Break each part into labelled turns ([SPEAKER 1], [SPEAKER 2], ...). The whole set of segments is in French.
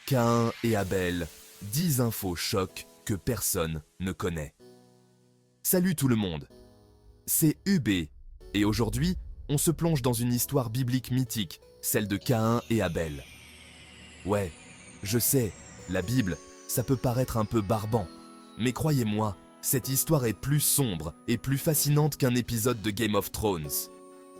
[SPEAKER 1] Caïn et Abel, 10 infos chocs que personne ne connaît. Salut tout le monde, c'est UB, et aujourd'hui, on se plonge dans une histoire biblique mythique, celle de Caïn et Abel. Ouais, je sais, la Bible, ça peut paraître un peu barbant, mais croyez-moi, cette histoire est plus sombre et plus fascinante qu'un épisode de Game of Thrones.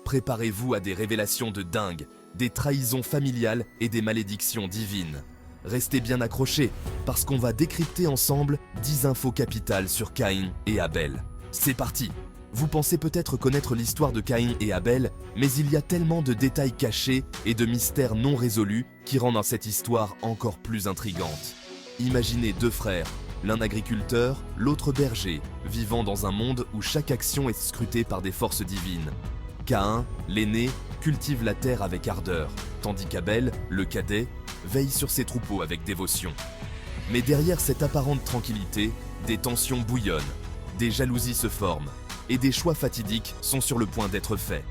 [SPEAKER 1] Préparez-vous à des révélations de dingue, des trahisons familiales et des malédictions divines. Restez bien accrochés, parce qu'on va décrypter ensemble 10 infos capitales sur Caïn et Abel. C'est parti! Vous pensez peut-être connaître l'histoire de Caïn et Abel, mais il y a tellement de détails cachés et de mystères non résolus qui rendent cette histoire encore plus intrigante. Imaginez deux frères, l'un agriculteur, l'autre berger, vivant dans un monde où chaque action est scrutée par des forces divines. Caïn, l'aîné, cultive la terre avec ardeur, tandis qu'Abel, le cadet, veille sur ses troupeaux avec dévotion. Mais derrière cette apparente tranquillité, des tensions bouillonnent, des jalousies se forment, et des choix fatidiques sont sur le point d'être faits.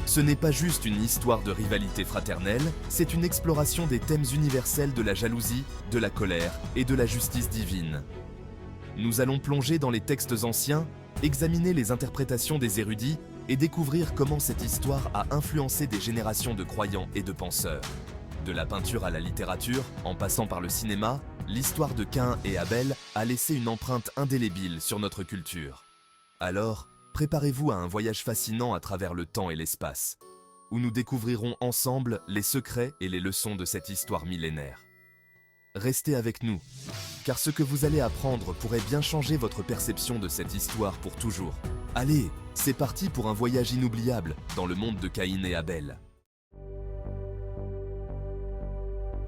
[SPEAKER 1] Ce n'est pas juste une histoire de rivalité fraternelle, c'est une exploration des thèmes universels de la jalousie, de la colère et de la justice divine. Nous allons plonger dans les textes anciens, examiner les interprétations des érudits et découvrir comment cette histoire a influencé des générations de croyants et de penseurs. De la peinture à la littérature, en passant par le cinéma, l'histoire de Caïn et Abel a laissé une empreinte indélébile sur notre culture. Alors, préparez-vous à un voyage fascinant à travers le temps et l'espace, où nous découvrirons ensemble les secrets et les leçons de cette histoire millénaire. Restez avec nous, car ce que vous allez apprendre pourrait bien changer votre perception de cette histoire pour toujours. Allez, c'est parti pour un voyage inoubliable dans le monde de Caïn et Abel.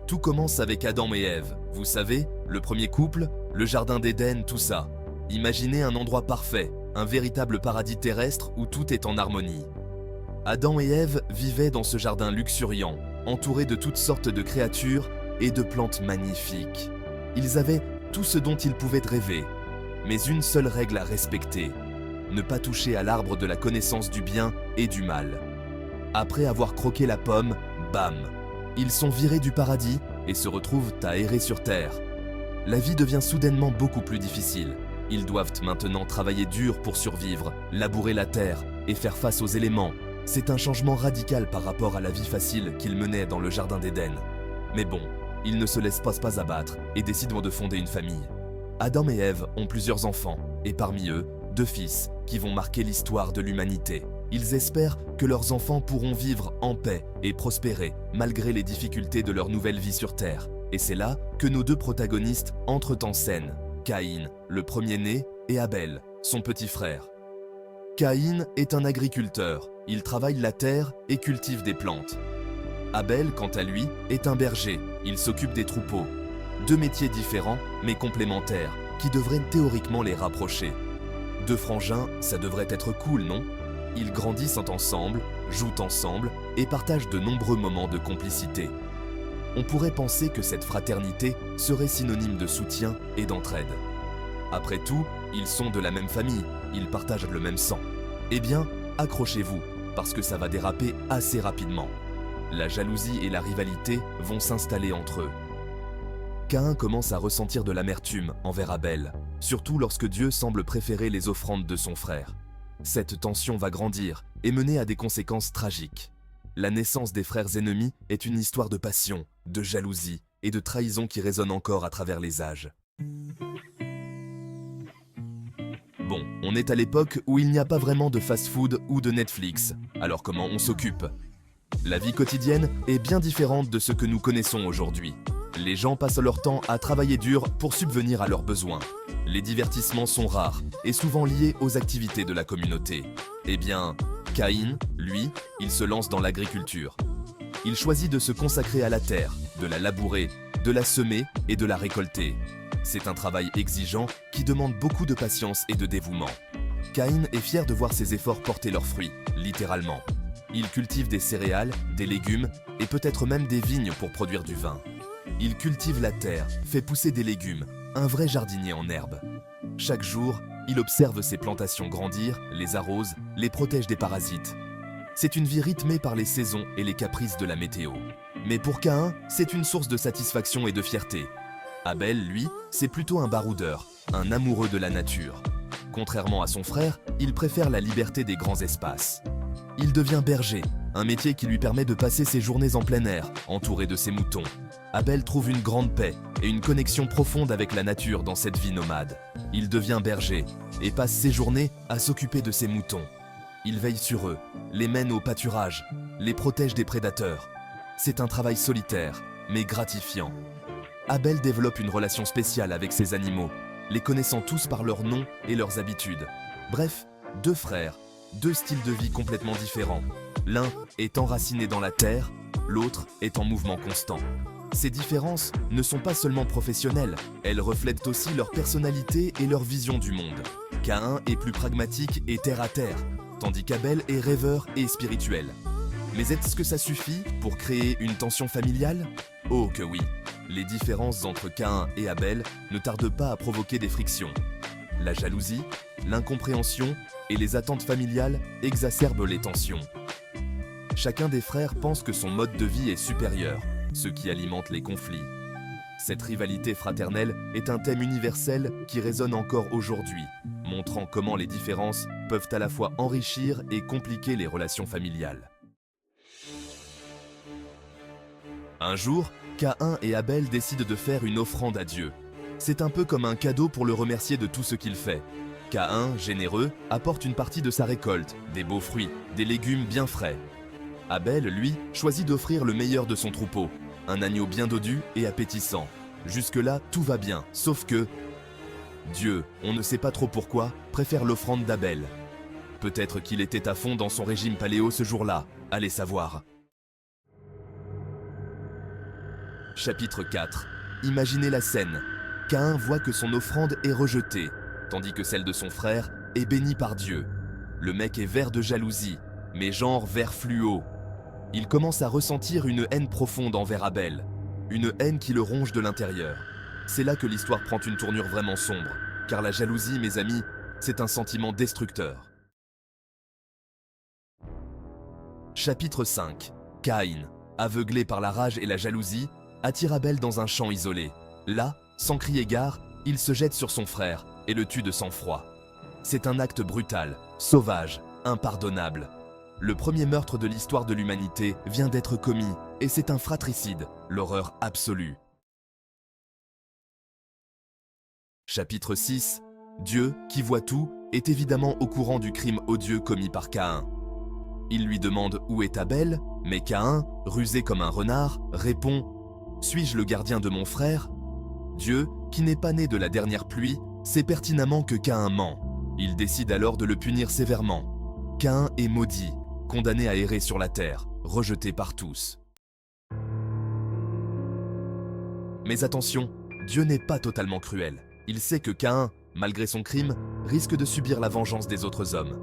[SPEAKER 1] Tout commence avec Adam et Ève, vous savez, le premier couple, le jardin d'Éden, tout ça. Imaginez un endroit parfait, un véritable paradis terrestre où tout est en harmonie. Adam et Ève vivaient dans ce jardin luxuriant, entourés de toutes sortes de créatures et de plantes magnifiques. Ils avaient tout ce dont ils pouvaient rêver, mais une seule règle à respecter, ne pas toucher à l'arbre de la connaissance du bien et du mal. Après avoir croqué la pomme, bam! Ils sont virés du paradis et se retrouvent à errer sur terre. La vie devient soudainement beaucoup plus difficile. Ils doivent maintenant travailler dur pour survivre, labourer la terre et faire face aux éléments. C'est un changement radical par rapport à la vie facile qu'ils menaient dans le jardin d'Éden. Mais bon, ils ne se laissent pas abattre et décident de fonder une famille. Adam et Ève ont plusieurs enfants, et parmi eux, 2 fils qui vont marquer l'histoire de l'humanité. Ils espèrent que leurs enfants pourront vivre en paix et prospérer malgré les difficultés de leur nouvelle vie sur Terre. Et c'est là que nos 2 protagonistes entrent en scène. Caïn, le premier-né, et Abel, son petit frère. Caïn est un agriculteur, il travaille la terre et cultive des plantes. Abel, quant à lui, est un berger, il s'occupe des troupeaux. 2 métiers différents, mais complémentaires, qui devraient théoriquement les rapprocher. 2 frangins, ça devrait être cool, non? Ils grandissent ensemble, jouent ensemble et partagent de nombreux moments de complicité. On pourrait penser que cette fraternité serait synonyme de soutien et d'entraide. Après tout, ils sont de la même famille, ils partagent le même sang. Eh bien, accrochez-vous, parce que ça va déraper assez rapidement. La jalousie et la rivalité vont s'installer entre eux. Caïn commence à ressentir de l'amertume envers Abel, surtout lorsque Dieu semble préférer les offrandes de son frère. Cette tension va grandir et mener à des conséquences tragiques. La naissance des frères ennemis est une histoire de passion, de jalousie et de trahison qui résonne encore à travers les âges. Bon, on est à l'époque où il n'y a pas vraiment de fast-food ou de Netflix, alors comment on s'occupe? La vie quotidienne est bien différente de ce que nous connaissons aujourd'hui. Les gens passent leur temps à travailler dur pour subvenir à leurs besoins. Les divertissements sont rares et souvent liés aux activités de la communauté. Eh bien, Caïn, lui, il se lance dans l'agriculture. Il choisit de se consacrer à la terre, de la labourer, de la semer et de la récolter. C'est un travail exigeant qui demande beaucoup de patience et de dévouement. Caïn est fier de voir ses efforts porter leurs fruits, littéralement. Il cultive des céréales, des légumes et peut-être même des vignes pour produire du vin. Il cultive la terre, fait pousser des légumes, un vrai jardinier en herbe. Chaque jour, il observe ses plantations grandir, les arrose, les protège des parasites. C'est une vie rythmée par les saisons et les caprices de la météo. Mais pour Caïn, c'est une source de satisfaction et de fierté. Abel, lui, c'est plutôt un baroudeur, un amoureux de la nature. Contrairement à son frère, il préfère la liberté des grands espaces. Il devient berger, un métier qui lui permet de passer ses journées en plein air, entouré de ses moutons. Abel trouve une grande paix et une connexion profonde avec la nature dans cette vie nomade. Il devient berger et passe ses journées à s'occuper de ses moutons. Il veille sur eux, les mène au pâturage, les protège des prédateurs. C'est un travail solitaire, mais gratifiant. Abel développe une relation spéciale avec ses animaux, les connaissant tous par leurs noms et leurs habitudes. Bref, deux frères, deux styles de vie complètement différents. L'un est enraciné dans la terre, l'autre est en mouvement constant. Ces différences ne sont pas seulement professionnelles, elles reflètent aussi leur personnalité et leur vision du monde. Caïn est plus pragmatique et terre à terre, tandis qu'Abel est rêveur et spirituel. Mais est-ce que ça suffit pour créer une tension familiale? Oh que oui! Les différences entre Caïn et Abel ne tardent pas à provoquer des frictions. La jalousie, l'incompréhension et les attentes familiales exacerbent les tensions. Chacun des frères pense que son mode de vie est supérieur, ce qui alimente les conflits. Cette rivalité fraternelle est un thème universel qui résonne encore aujourd'hui, montrant comment les différences peuvent à la fois enrichir et compliquer les relations familiales. Un jour, Caïn et Abel décident de faire une offrande à Dieu. C'est un peu comme un cadeau pour le remercier de tout ce qu'il fait. Caïn, généreux, apporte une partie de sa récolte, des beaux fruits, des légumes bien frais. Abel, lui, choisit d'offrir le meilleur de son troupeau, un agneau bien dodu et appétissant. Jusque-là, tout va bien, sauf que Dieu, on ne sait pas trop pourquoi, préfère l'offrande d'Abel. Peut-être qu'il était à fond dans son régime paléo ce jour-là, allez savoir. Chapitre 4. Imaginez la scène. Caïn voit que son offrande est rejetée, tandis que celle de son frère est bénie par Dieu. Le mec est vert de jalousie, mais genre vert fluo. Il commence à ressentir une haine profonde envers Abel, une haine qui le ronge de l'intérieur. C'est là que l'histoire prend une tournure vraiment sombre, car la jalousie, mes amis, c'est un sentiment destructeur. Chapitre 5. Caïn, aveuglé par la rage et la jalousie, attire Abel dans un champ isolé. Là, sans crier gare, il se jette sur son frère et le tue de sang-froid. C'est un acte brutal, sauvage, impardonnable. Le premier meurtre de l'histoire de l'humanité vient d'être commis, et c'est un fratricide, l'horreur absolue. Chapitre 6. Dieu, qui voit tout, est évidemment au courant du crime odieux commis par Caïn. Il lui demande où est Abel, mais Caïn, rusé comme un renard, répond « Suis-je le gardien de mon frère ?» Dieu, qui n'est pas né de la dernière pluie, sait pertinemment que Caïn ment. Il décide alors de le punir sévèrement. Caïn est maudit, condamné à errer sur la terre, rejeté par tous. Mais attention, Dieu n'est pas totalement cruel. Il sait que Caïn, malgré son crime, risque de subir la vengeance des autres hommes.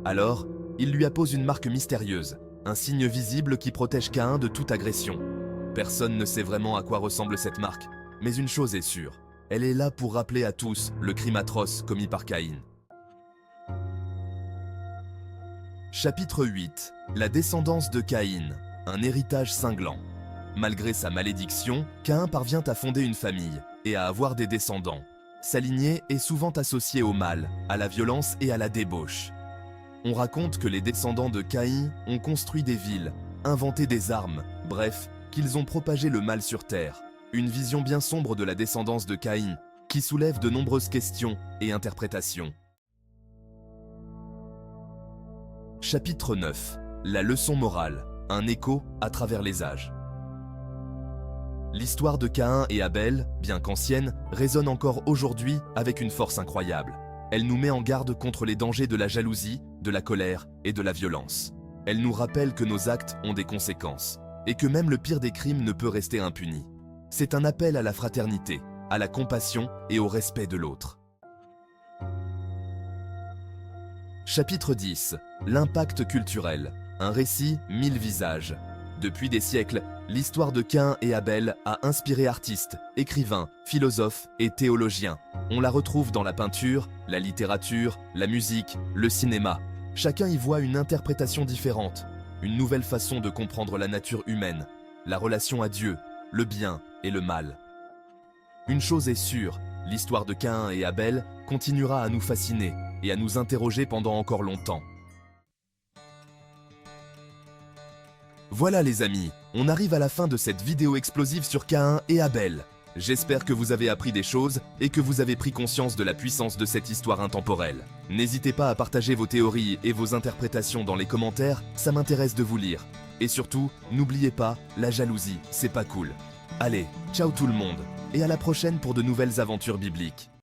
[SPEAKER 1] Alors, il lui appose une marque mystérieuse, un signe visible qui protège Caïn de toute agression. Personne ne sait vraiment à quoi ressemble cette marque, mais une chose est sûre, elle est là pour rappeler à tous le crime atroce commis par Caïn. Chapitre 8. La descendance de Caïn, un héritage cinglant. Malgré sa malédiction, Caïn parvient à fonder une famille et à avoir des descendants. Sa lignée est souvent associée au mal, à la violence et à la débauche. On raconte que les descendants de Caïn ont construit des villes, inventé des armes, bref, qu'ils ont propagé le mal sur terre. Une vision bien sombre de la descendance de Caïn, qui soulève de nombreuses questions et interprétations. Chapitre 9. La leçon morale, un écho à travers les âges. L'histoire de Caïn et Abel, bien qu'ancienne, résonne encore aujourd'hui avec une force incroyable. Elle nous met en garde contre les dangers de la jalousie, de la colère et de la violence. Elle nous rappelle que nos actes ont des conséquences, et que même le pire des crimes ne peut rester impuni. C'est un appel à la fraternité, à la compassion et au respect de l'autre. Chapitre 10. L'impact culturel. Un récit, 1000 visages. Depuis des siècles, l'histoire de Caïn et Abel a inspiré artistes, écrivains, philosophes et théologiens. On la retrouve dans la peinture, la littérature, la musique, le cinéma. Chacun y voit une interprétation différente, une nouvelle façon de comprendre la nature humaine. la relation à Dieu, le bien et le mal. Une chose est sûre, l'histoire de Caïn et Abel continuera à nous fasciner et à nous interroger pendant encore longtemps. Voilà les amis, on arrive à la fin de cette vidéo explosive sur Caïn et Abel. J'espère que vous avez appris des choses et que vous avez pris conscience de la puissance de cette histoire intemporelle. N'hésitez pas à partager vos théories et vos interprétations dans les commentaires, ça m'intéresse de vous lire. Et surtout, n'oubliez pas, la jalousie, c'est pas cool. Allez, ciao tout le monde, et à la prochaine pour de nouvelles aventures bibliques.